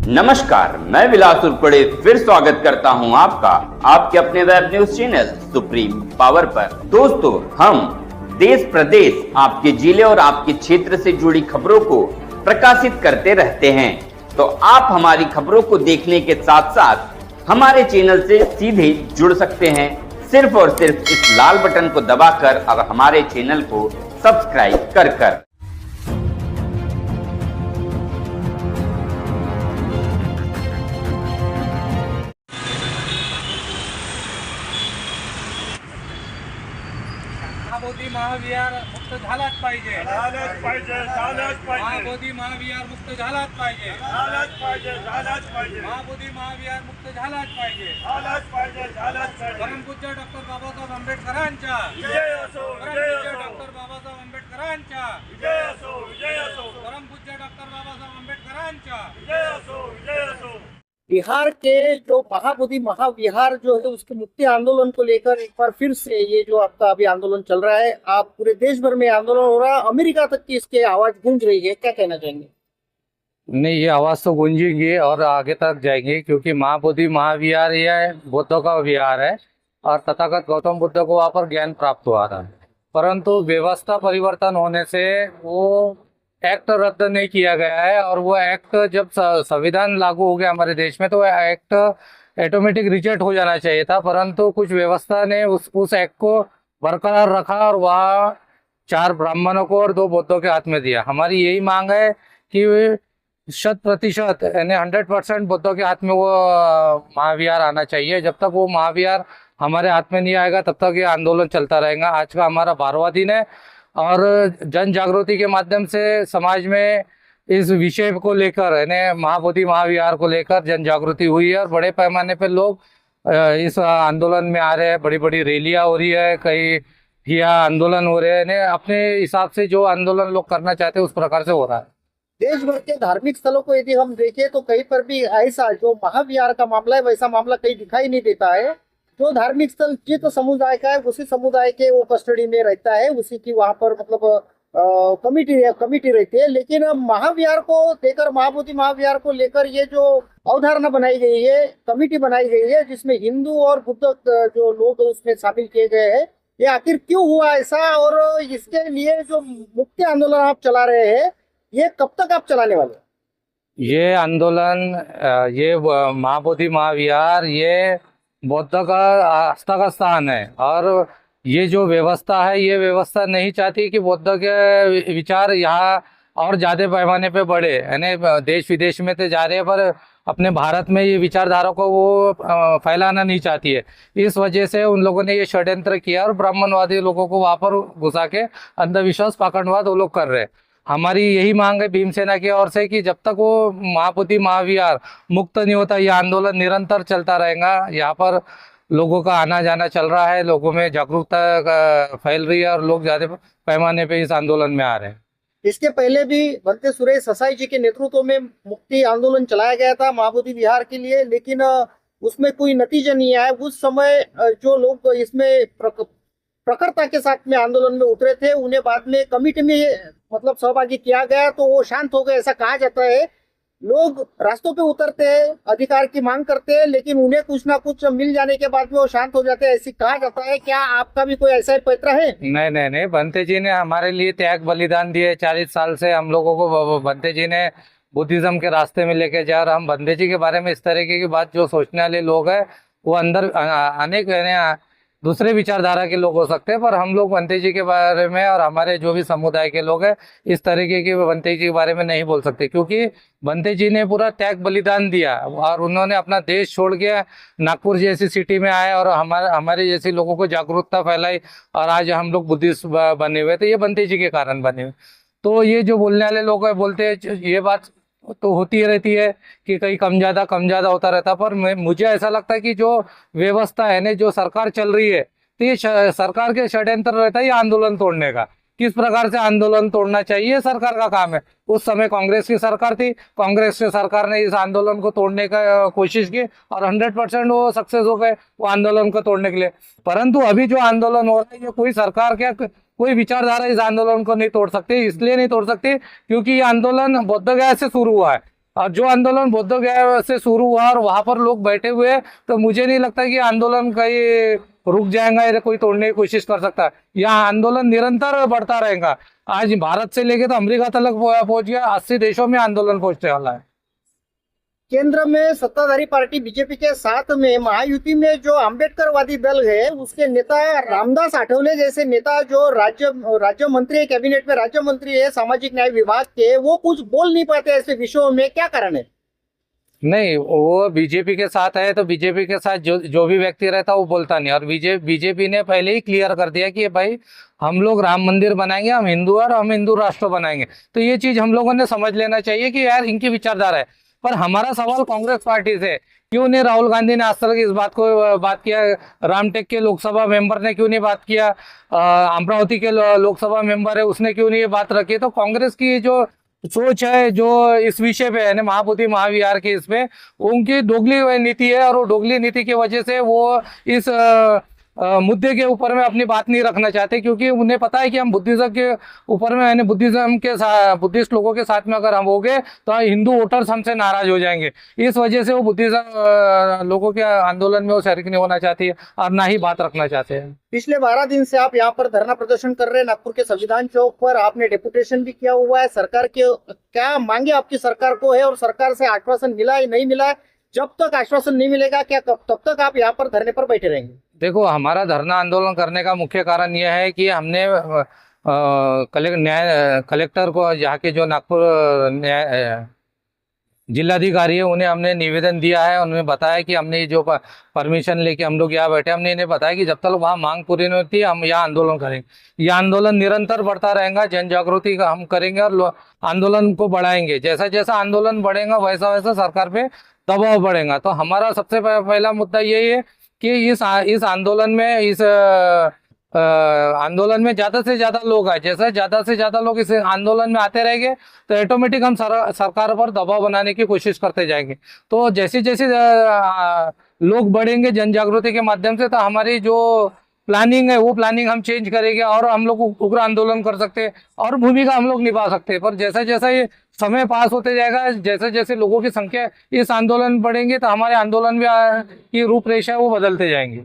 नमस्कार, मैं विलास उर्पड़े फिर स्वागत करता हूं आपका आपके अपने web news channel supreme power पर। दोस्तों, हम देश प्रदेश, आपके जिले और आपके क्षेत्र से जुड़ी खबरों को प्रकाशित करते रहते हैं। तो आप हमारी खबरों को देखने के साथ साथ हमारे चैनल से सीधे जुड़ सकते हैं, सिर्फ और सिर्फ इस लाल बटन को दबाकर और हमारे चैनल को सब्सक्राइब कर। महाबोधी महाविहार मुक्त झालाच पाहिजे. महाबोधी महाविहार मुक्त झालाच पाहिजे. महाबोधी महाविहार मुक्त झालाच पाहिजे. परमपूज्य डॉक्टर बाबासाहेब आंबेडकरांच्या परमपूज्य डॉक्टर बाबासाहेब आंबेडकरांच्या परमपूज्य डॉक्टर बाबासाहेब आंबेडकरांच्या बिहार के जो महाबोधि महाविहार जो है उसके मुक्ति आंदोलन को लेकर एक बार फिर से ये जो आपका अभी आंदोलन चल रहा है, आप पूरे देश भर में आंदोलन हो रहा है, अमेरिका तक की इसके आवाज गूंज रही है, क्या कहना चाहेंगे? नहीं, ये आवाज़ तो गूंजेंगी और आगे तक जाएंगे, क्योंकि महाबोधि महाविहार यह बुद्धों का विहार है और तथागत गौतम बुद्ध को वहाँ पर ज्ञान प्राप्त हुआ था। परंतु व्यवस्था परिवर्तन होने से वो एक्ट रद्द नहीं किया गया है, और वो एक्ट जब संविधान लागू हो गया हमारे देश में तो एक्ट ऑटोमेटिक रिजेक्ट हो जाना चाहिए था। परंतु कुछ व्यवस्था ने उस एक्ट को बरकरार रखा और वह 4 ब्राह्मणों को और 2 बौद्धों के हाथ में दिया। हमारी यही मांग है कि 100% यानी 100% बौद्धों के हाथ में वो महाविहार आना चाहिए। जब तक वो महाविहार हमारे हाथ में नहीं आएगा तब तक ये आंदोलन चलता रहेगा। आज का हमारा 12वां दिन है और जन जागृति के माध्यम से समाज में इस विषय को लेकर यानी महाबोधि महाविहार को लेकर जन जागृति हुई है और बड़े पैमाने पर लोग इस आंदोलन में आ रहे हैं। बड़ी बड़ी रैलियां हो रही है, कई यहाँ आंदोलन हो रहे हैं। अपने हिसाब से जो आंदोलन लोग करना चाहते हैं उस प्रकार से हो रहा है। देश भर के धार्मिक स्थलों को यदि हम देखें तो कहीं पर भी ऐसा जो महाविहार का मामला है वैसा मामला कहीं दिखाई नहीं देता है। जो धार्मिक स्थल जिस समुदाय का है उसी समुदाय के वो कस्टडी में रहता है, उसी की वहाँ पर मतलब कमिटी रहती है। लेकिन महाविहार को लेकर, महाबोधि महाविहार को लेकर ये जो अवधारणा बनाई गई है, कमिटी बनाई गई है जिसमें हिंदू और बुद्ध जो लोग उसमें शामिल किए गए हैं, ये आखिर क्यों हुआ ऐसा? और इसके लिए जो मुक्ति आंदोलन आप चला रहे हैं ये कब तक आप चलाने वाले? ये आंदोलन, ये महाबोधि महाविहार ये बौद्ध का आस्था का स्थान है और ये जो व्यवस्था है ये व्यवस्था नहीं चाहती कि बौद्ध के विचार यहाँ और ज़्यादा पैमाने पे बढ़े। यानी देश विदेश में तो जा रहे हैं पर अपने भारत में ये विचारधारा को वो फैलाना नहीं चाहती है। इस वजह से उन लोगों ने ये षड्यंत्र किया और ब्राह्मणवादी लोगों को वहाँ पर घुसा के अंधविश्वास पाखंडवाद वो लोग कर रहे हैं। हमारी यही मांग है भीमसेना की ओर से कि जब तक वो महाबोधि महाविहार मुक्त नहीं होता ये आंदोलन निरंतर चलता रहेगा। यहाँ पर लोगों का आना जाना चल रहा है, लोगों में जागरूकता फैल रही है और लोग ज़्यादा पैमाने पे इस आंदोलन में आ रहे हैं। इसके पहले भी भंते सुरेश ससाई जी के नेतृत्व में मुक्ति आंदोलन चलाया गया था महाबोधि विहार के लिए, लेकिन उसमें कोई नतीजा नहीं आया। उस समय जो लोग इसमें प्रखरता के साथ में आंदोलन में उतरे थे उन्हें बाद में कमिटी में मतलब सहभागी किया गया तो वो शांत हो गए, ऐसा कहा जाता है। लोग रास्तों पे उतरते हैं, अधिकार की मांग करते हैं, लेकिन उन्हें कुछ ना कुछ मिल जाने के बाद में वो शांत हो जाते हैं, ऐसी कहा जाता है। क्या आपका भी कोई ऐसा ही पैतरा है? नहीं, भंते जी ने हमारे लिए त्याग बलिदान दिए। 40 साल से हम लोगों को भंते जी ने बुद्धिज्म के रास्ते में लेके जा और हम भंते जी के बारे में इस तरीके की बात जो सोचने वाले लोग हैं वो अंदर अनेक दूसरे विचारधारा के लोग हो सकते हैं, पर हम लोग भंते जी के बारे में और हमारे जो भी समुदाय के लोग हैं इस तरीके के भंते जी के बारे में नहीं बोल सकते, क्योंकि भंते जी ने पूरा त्याग बलिदान दिया और उन्होंने अपना देश छोड़ के नागपुर जैसी सिटी में आए और हमारे जैसे लोगों को जागरूकता फैलाई और आज हम लोग बुद्धिस्ट बने हुए, तो ये भंते जी के कारण बने हुए। तो ये जो बोलने वाले लोग हैं बोलते हैं ये बात तो होती रहती है कि कहीं कम ज़्यादा होता रहता, पर मुझे ऐसा लगता है कि जो व्यवस्था है ना, जो सरकार चल रही है, तो ये सरकार के षड्यंत्र रहता है ये आंदोलन तोड़ने का। किस प्रकार से आंदोलन तोड़ना चाहिए सरकार का काम है। उस समय कांग्रेस की सरकार थी, कांग्रेस की सरकार ने इस आंदोलन को तोड़ने का कोशिश की और 100% वो सक्सेस हो गए वो आंदोलन को तोड़ने के लिए। परंतु अभी जो आंदोलन हो रहा है ये कोई सरकार क्या कोई विचारधारा इस आंदोलन को नहीं तोड़ सकती। इसलिए नहीं तोड़ सकती क्योंकि ये आंदोलन बौद्ध गया से शुरू हुआ है और जो आंदोलन बोध गया से शुरू हुआ और वहां पर लोग बैठे हुए हैं, तो मुझे नहीं लगता कि आंदोलन कहीं रुक जाएगा या कोई तोड़ने की कोशिश कर सकता है। यहाँ आंदोलन निरंतर बढ़ता रहेगा। आज भारत से लेके तो अमेरिका तक पहुंच गया, 80 देशों में आंदोलन पहुंचने वाला है। केंद्र में सत्ताधारी पार्टी बीजेपी के साथ में महायुति में जो अम्बेडकरवादी दल है उसके नेता रामदास आठवले जैसे नेता जो राज्य मंत्री है, कैबिनेट में राज्य मंत्री है सामाजिक न्याय विभाग के, वो कुछ बोल नहीं पाते ऐसे विषयों में, क्या कारण है? नहीं, वो बीजेपी के साथ है तो बीजेपी के साथ जो भी व्यक्ति रहता है वो बोलता नहीं। और बीजेपी ने पहले ही क्लियर कर दिया कि भाई हम लोग राम मंदिर बनाएंगे, हम हिंदू और हम हिंदू राष्ट्र बनाएंगे। तो ये चीज हम लोगों ने समझ लेना चाहिए कि यार इनकी विचारधारा है। पर हमारा सवाल कांग्रेस पार्टी से, क्यों नहीं राहुल गांधी ने आज तक इस बात किया? रामटेक के लोकसभा मेंबर ने क्यों नहीं बात किया? अमरावती के लोकसभा मेंबर है, उसने क्यों नहीं ये बात रखी? तो कांग्रेस की जो सोच है जो इस विषय पे है, महाबोधि महाविहार के इस पे, उनकी दोगली नीति है। और वो दोगली नीति की वजह से वो इस मुद्दे के ऊपर में अपनी बात नहीं रखना चाहते, क्योंकि उन्हें पता है कि हम बुद्धिज्म के ऊपर में, यानी बुद्धिज्म के साथ, बुद्धिस्ट लोगों के साथ में अगर हम हो गए तो हिंदू वोटर्स हमसे नाराज हो जाएंगे। इस वजह से वो बुद्धिज्म लोगों के आंदोलन में वो शरीक नहीं होना चाहती है और ना ही बात रखना चाहते हैं। पिछले 12 दिन से आप यहाँ पर धरना प्रदर्शन कर रहे हैं नागपुर के संविधान चौक पर, आपने डेपुटेशन भी किया हुआ है। सरकार के क्या मांगे आपकी सरकार को है और सरकार से आश्वासन मिला है नहीं मिला है? जब तक आश्वासन नहीं मिलेगा क्या तब तक आप यहाँ पर धरने पर बैठे रहेंगे? देखो, हमारा धरना आंदोलन करने का मुख्य कारण यह है कि हमने कलेक्टर को, यहाँ के जो नागपुर जिलाधिकारी है, उन्हें हमने निवेदन दिया है। उन्होंने बताया कि हमने जो परमिशन लेके हम लोग यहाँ बैठे, हमने इन्हें बताया कि जब तक वहाँ मांग पूरी नहीं होती हम यहाँ आंदोलन करेंगे। यह आंदोलन निरंतर बढ़ता रहेगा, जन जागृति का हम करेंगे और आंदोलन को बढ़ाएंगे। जैसा जैसा आंदोलन बढ़ेगा वैसा वैसा सरकार पे दबाव बढ़ेगा। तो हमारा सबसे पहला मुद्दा यही है कि इस आंदोलन में ज़्यादा से ज़्यादा लोग आए। जैसे ज़्यादा से ज़्यादा लोग इस आंदोलन में आते रहेंगे तो ऑटोमेटिक हम सरकार पर दबाव बनाने की कोशिश करते जाएंगे। तो जैसे जैसे लोग बढ़ेंगे जन जागृति के माध्यम से, तो हमारी जो प्लानिंग है वो प्लानिंग हम चेंज करेंगे और हम लोग उग्र आंदोलन कर सकते हैं और भूमिका हम लोग निभा सकते हैं। पर जैसा जैसा ये समय पास होते जाएगा, जैसे जैसे लोगों की संख्या इस आंदोलन बढ़ेंगे, तो हमारे आंदोलन में की रूपरेखा वो बदलते जाएंगे।